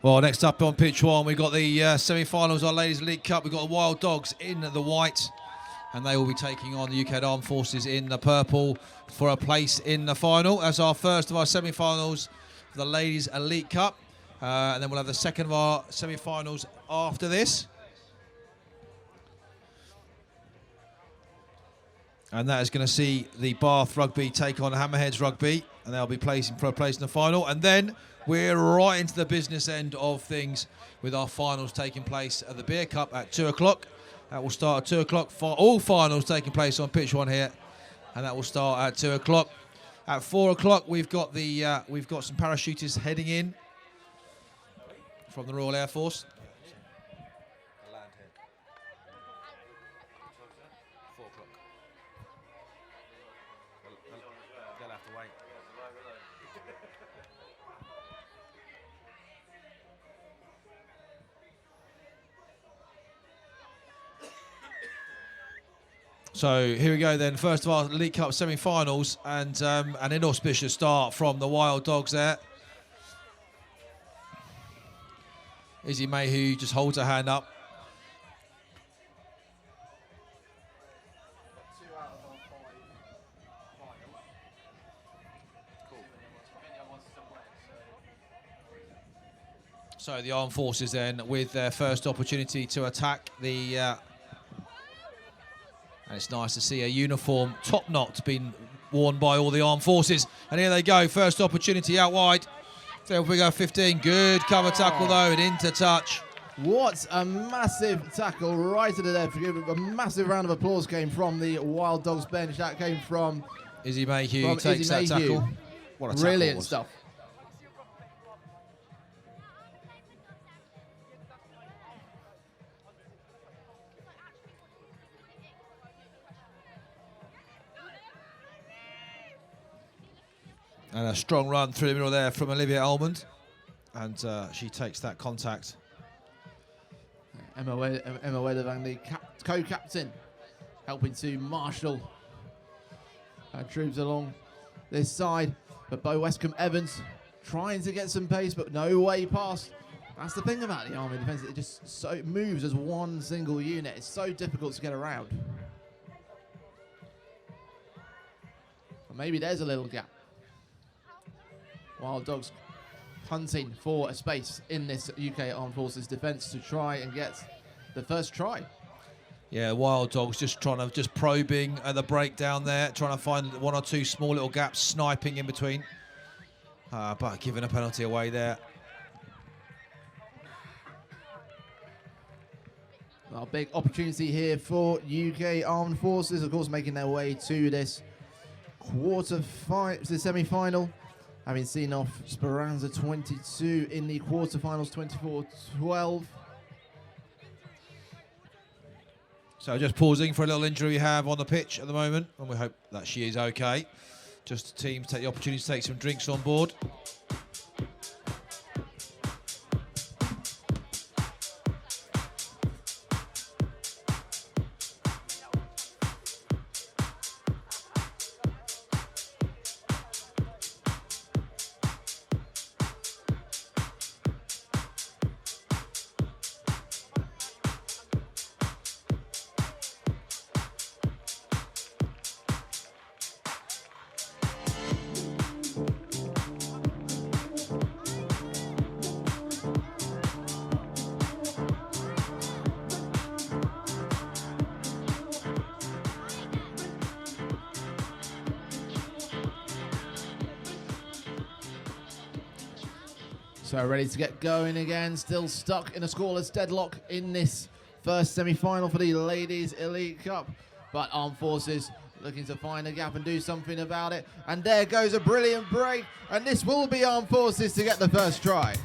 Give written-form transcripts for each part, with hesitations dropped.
Well, next up on pitch one, we've got the semi-finals of our Ladies Elite Cup. We've got the Wild Dogs in the white, and they will be taking on the UK Armed Forces in the purple for a place in the final. As our first of our semi-finals for the Ladies Elite Cup. And then we'll have the second of our semi-finals after this. And that is going to see the Bath Rugby take on Hammerheads Rugby, and they'll be placing for a place in the final. And then we're right into the business end of things with our finals taking place at the Beer Cup at 2 o'clock. That will start at 2 o'clock. All finals taking place on pitch one here, and that will start at 2 o'clock. At 4 o'clock, we've got some parachutists heading in from the Royal Air Force. They'll have to wait. So here we go then. First of all, Elite Cup semi-finals, and an inauspicious start from the Wild Dogs there. Izzy Mayhew just holds her hand up. So the Armed Forces then with their first opportunity to attack the... and it's nice to see a uniform top knot being worn by all the Armed Forces. And here they go, first opportunity out wide. There we go, 15. Good cover tackle though, and into touch. What a massive tackle right to the left. A massive round of applause came from the Wild Dogs bench. That came from Izzy Mayhew takes that tackle. What a tackle. Brilliant stuff. And a strong run through the middle there from Olivia Almond. And she takes that contact. Emma Weddervan, the co-captain, helping to marshal her troops along this side. But Bo Westcombe Evans trying to get some pace, but no way past. That's the thing about the Army defence. It just so moves as one single unit. It's so difficult to get around. But maybe there's a little gap. Wild Dogs hunting for a space in this UK Armed Forces defence to try and get the first try. Yeah, Wild Dogs just probing at the breakdown there, trying to find one or two small little gaps, sniping in between. But giving a penalty away there. A big opportunity here for UK Armed Forces, of course, making their way to this semi-final. Having seen off Speranza 22 in the quarterfinals, 24-12. So just pausing for a little injury we have on the pitch at the moment, and we hope that she is okay. Just the team take the opportunity to take some drinks on board. So ready to get going again, still stuck in a scoreless deadlock in this first semi-final for the Ladies Elite Cup. But Armed Forces looking to find a gap and do something about it. And there goes a brilliant break, and this will be Armed Forces to get the first try.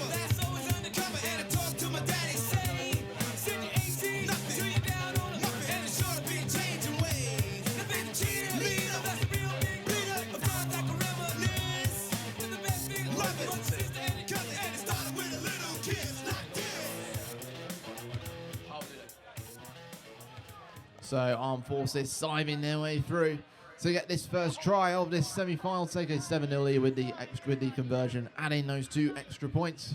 That's always undercover, and I talk to my daddy, say, send your So Armed Forces siving their way through to get this first try of this semi-final, take a 7-0 lead with the conversion, adding those 2 extra points.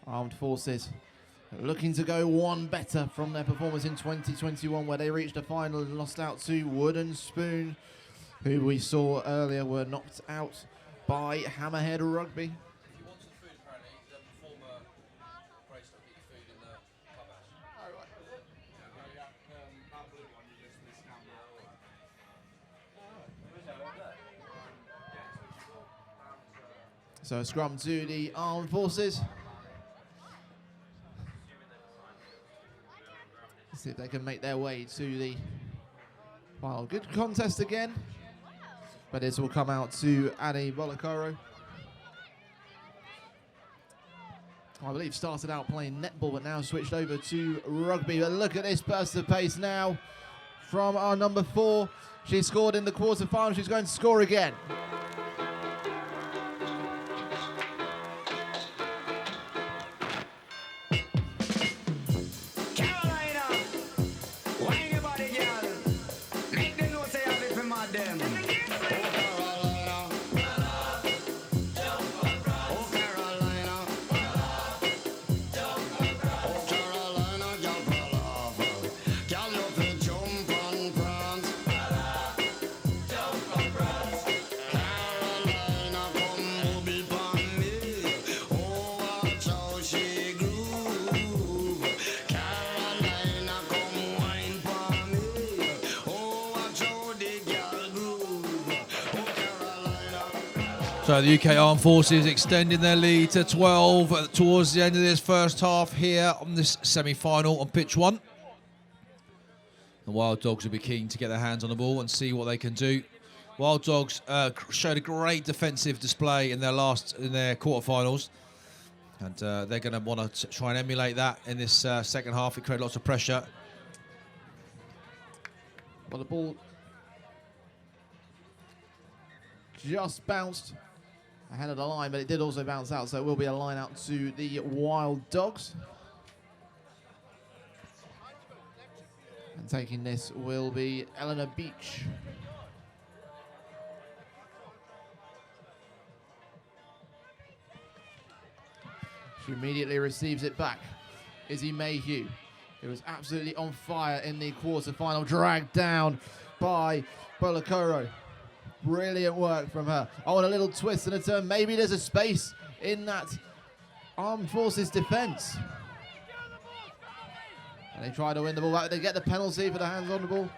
Armed Forces looking to go one better from their performance in 2021, where they reached the final and lost out to Wooden Spoon, who we saw earlier were knocked out by Hammerhead Rugby. So a scrum to the Armed Forces. See if they can make their way to the final. Good contest again. But this will come out to Adi Bolokoro. I believe started out playing netball, but now switched over to rugby. But look at this burst of pace now from our number 4. She scored in the quarterfinal. She's going to score again. So the UK Armed Forces extending their lead to 12 towards the end of this first half here on this semi-final on pitch 1. The Wild Dogs will be keen to get their hands on the ball and see what they can do. Wild Dogs showed a great defensive display in their quarterfinals, and they're going to want to try and emulate that in this second half. It created lots of pressure. Well, the ball just bounced ahead of the line, but it did also bounce out, so it will be a line out to the Wild Dogs. And taking this will be Eleanor Beach. She immediately receives it back. Izzy Mayhew, who was absolutely on fire in the quarterfinal, dragged down by Bolokoro. Brilliant work from her. Oh, and a little twist and a turn. Maybe there's a space in that Armed Forces defense. And they try to win the ball back. They get the penalty for the hands on the ball.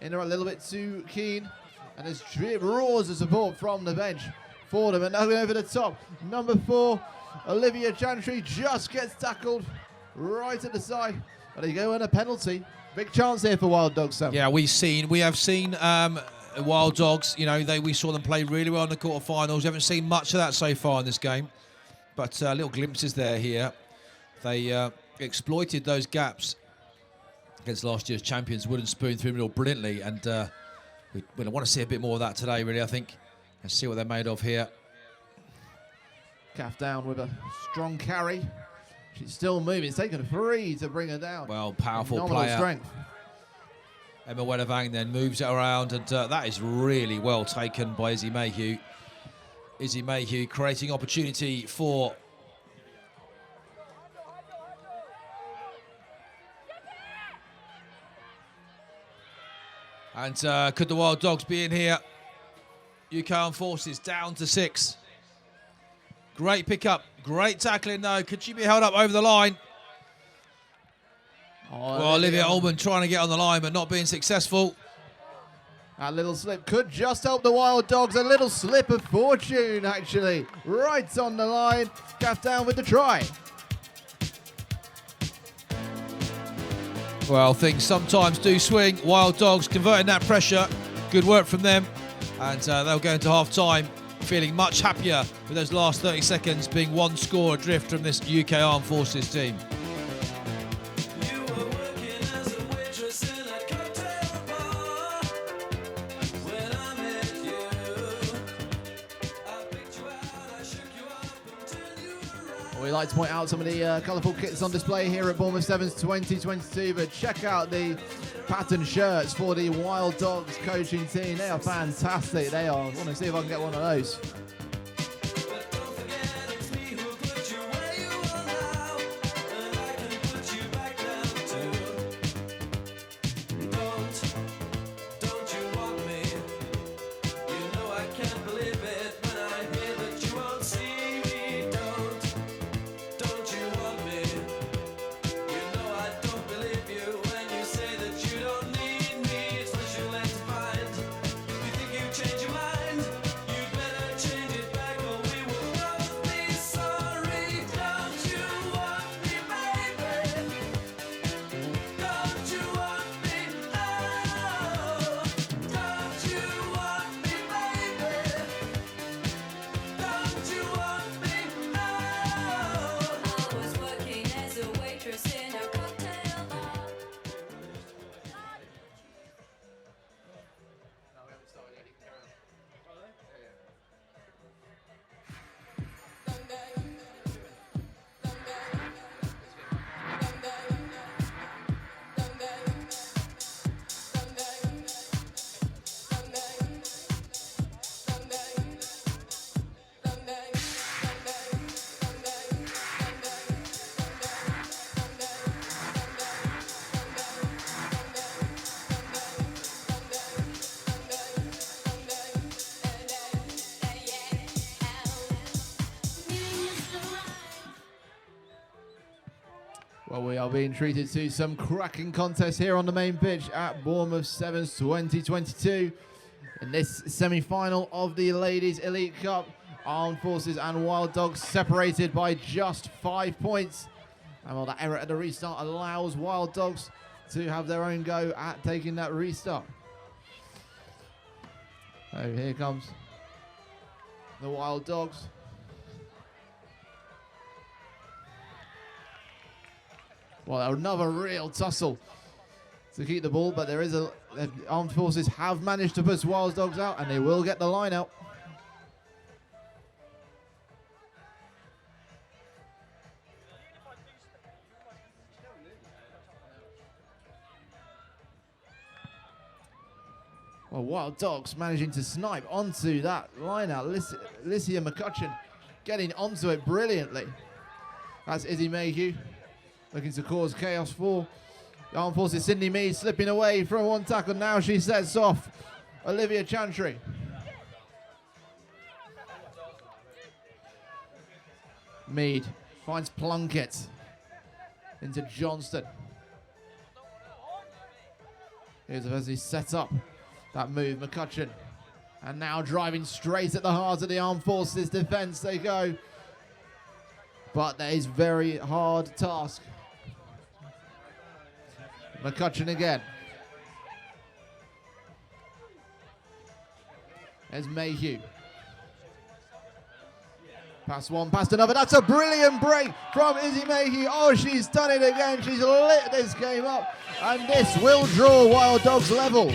In there a little bit too keen. And there's roars of support from the bench for them. And now over the top. Number 4, Olivia Chantry just gets tackled right at the side. And they go in a penalty. Big chance here for Wild Dogs, Sam. Yeah, we have seen Wild Dogs. You know, we saw them play really well in the quarterfinals. We haven't seen much of that so far in this game, but little glimpses there here. They exploited those gaps against last year's champions Wooden Spoon through middle brilliantly, and we want to see a bit more of that today, really, I think. Let's see what they're made of here. Calf down with a strong carry. She's still moving. It's taken 3 to bring her down. Well, powerful Phenomenal player. Strength. Emma Weddervang then moves it around, and that is really well taken by Izzy Mayhew. Izzy Mayhew creating opportunity for and could the Wild Dogs be in here? UK Armed Forces down to 6. Great pickup, great tackling though. Could she be held up over the line? Well, Olivia Ullman trying to get on the line but not being successful. That little slip could just help the Wild Dogs. A little slip of fortune, actually. Right on the line. Gaff down with the try. Well, things sometimes do swing. Wild Dogs converting that pressure. Good work from them. And they'll go into half-time feeling much happier with those last 30 seconds being 1 score adrift from this UK Armed Forces team. We like to point out some of the colourful kits on display here at Bournemouth Sevens 2022, but check out the pattern shirts for the Wild Dogs coaching team. They are fantastic. They are. I want to see if I can get one of those. Well, we are being treated to some cracking contests here on the main pitch at Bournemouth Sevens 2022. In this semi-final of the Ladies Elite Cup, Armed Forces and Wild Dogs separated by just 5 points. And well, that error at the restart allows Wild Dogs to have their own go at taking that restart. So here comes the Wild Dogs. Well, another real tussle to keep the ball, but there is the Armed Forces have managed to push Wild Dogs out, and they will get the line out. Well, Wild Dogs managing to snipe onto that line out. Lycia McCutcheon getting onto it brilliantly. That's Izzy Mayhew looking to cause chaos for the Armed Forces. Sydney Mead slipping away from one tackle. Now she sets off Olivia Chantry. Mead finds Plunkett into Johnston. Here's as he set up that move, McCutcheon. And now driving straight at the heart of the Armed Forces defence they go. But that is very hard task. McCutcheon again. There's Mayhew. Past one, past another. That's a brilliant break from Izzy Mayhew. Oh, she's done it again. She's lit this game up. And this will draw Wild Dogs level.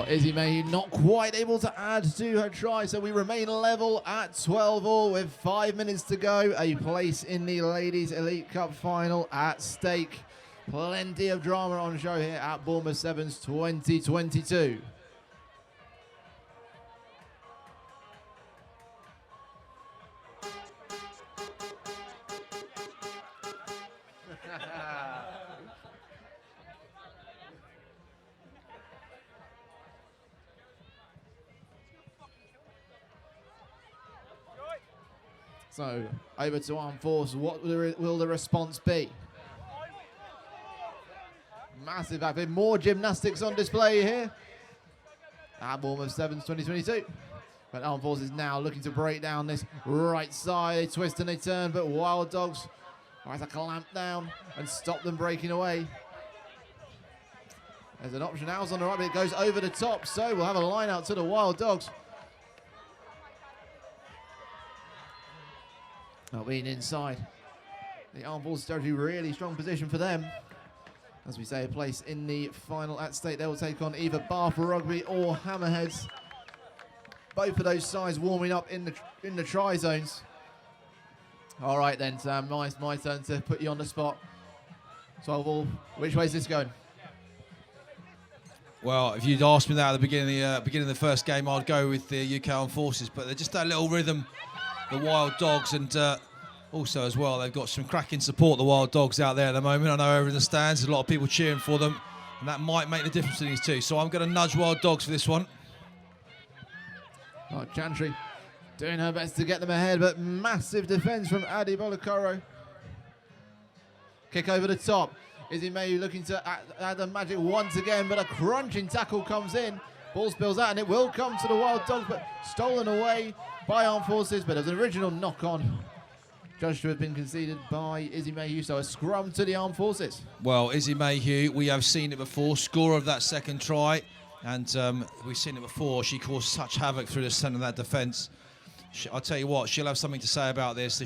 Izzy Mayhew not quite able to add to her try, so we remain level at 12-all with 5 minutes to go. A place in the Ladies Elite Cup final at stake. Plenty of drama on show here at Bournemouth Sevens 2022. So, over to Armed Force. What will the response be? Massive active. More gymnastics on display here at Bournemouth Sevens 2022. But Armed Forces now looking to break down this right side. They twist and they turn, but Wild Dogs Tries to clamp down and stop them breaking away. There's an option. Al's on the right, but it goes over the top. So we'll have a line out to the Wild Dogs. Being inside. The Armed Forces territory, really strong position for them. As we say, a place in the final at stake. They will take on either Bath Rugby or Hammerheads. Both of those sides warming up in the tri-zones. All right then, Sam, my turn to put you on the spot. 12 all, which way is this going? Well, if you'd asked me that at the beginning of the first game, I'd go with the UK Armed Forces, but they're just that little rhythm, the Wild Dogs, and also as well, they've got some cracking support, the Wild Dogs out there at the moment. I know over in the stands, there's a lot of people cheering for them, and that might make the difference in these two. So I'm going to nudge Wild Dogs for this one. Oh, Chantry doing her best to get them ahead, but massive defence from Adi Bolokoro. Kick over the top. Izzy May looking to add the magic once again, but a crunching tackle comes in. Ball spills out, and it will come to the Wild Dogs, but stolen away by Armed Forces. But there's an original knock-on judged to have been conceded by Izzy Mayhew, so a scrum to the Armed Forces. Well, Izzy Mayhew, we have seen it before, scorer of that second try, and we've seen it before. She caused such havoc through the centre of that defence. I'll tell you what, she'll have something to say about this.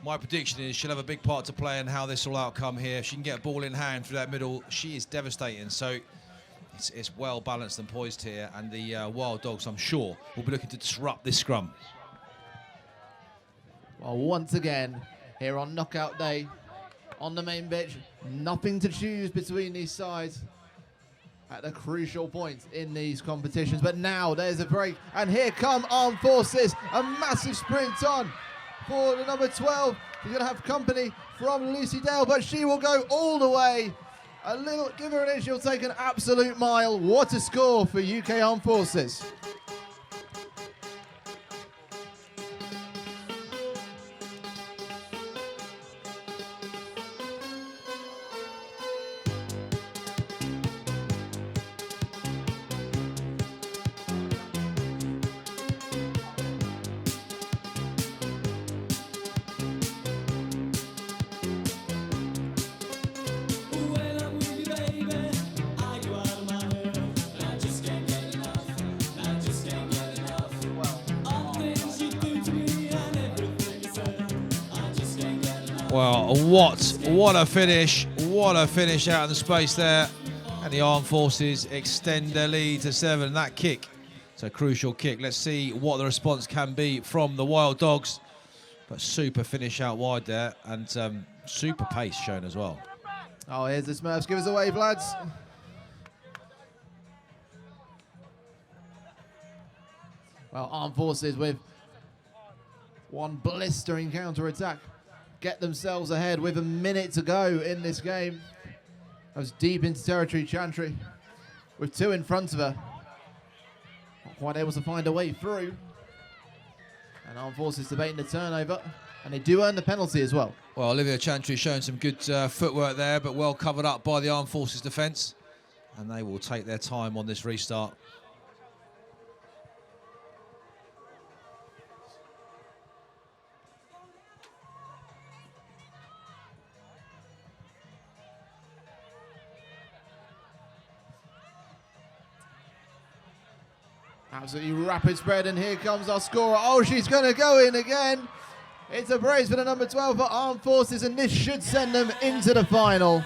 My prediction is she'll have a big part to play in how this will outcome here. If she can get a ball in hand through that middle, she is devastating. So it's well balanced and poised here, and the Wild Dogs, I'm sure, will be looking to disrupt this scrum. Well, once again, here on Knockout Day, on the main pitch, nothing to choose between these sides at the crucial points in these competitions. But now there's a break, and here come Armed Forces, a massive sprint on for the number 12. She's going to have company from Lucy Dale, but she will go all the way. Give her an inch, she'll take an absolute mile. What a score for UK Armed Forces. Well, what a finish. What a finish out in the space there. And the Armed Forces extend their lead to 7. That kick, it's a crucial kick. Let's see what the response can be from the Wild Dogs. But super finish out wide there, and super pace shown as well. Oh, here's the Smurfs. Give us a wave, lads. Well, Armed Forces with one blistering counter-attack get themselves ahead with a minute to go in this game. That was deep into territory, Chantry, with 2 in front of her. Not quite able to find a way through. And Armed Forces debating the turnover, and they do earn the penalty as well. Well, Olivia Chantry showing some good footwork there, but well covered up by the Armed Forces defence. And they will take their time on this restart. Absolutely rapid spread, and here comes our scorer. Oh, she's going to go in again. It's a brace for the number 12 for Armed Forces, and this should send them into the final.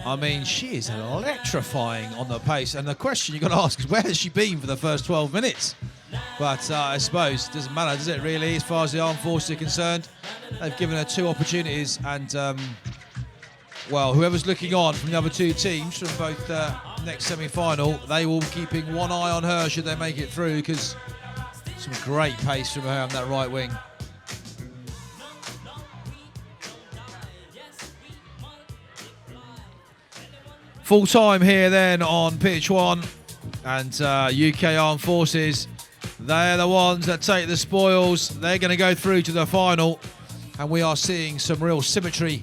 I mean, she is electrifying on the pace, and the question you've got to ask is, where has she been for the first 12 minutes? But I suppose it doesn't matter, does it really, as far as the Armed Forces are concerned? They've given her 2 opportunities, and well, whoever's looking on from the other 2 teams from both next semi-final, they will be keeping one eye on her should they make it through, because some great pace from her on that right wing. Full time here then on pitch 1, and UK Armed Forces, they're the ones that take the spoils. They're going to go through to the final, and we are seeing some real symmetry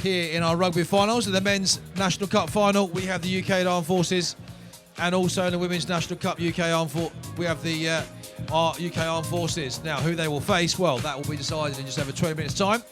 here in our rugby finals. In the Men's National Cup final, we have the UK Armed Forces, and also in the Women's National Cup we have the our UK Armed Forces. Now, who they will face, well, that will be decided in just over 20 minutes' time.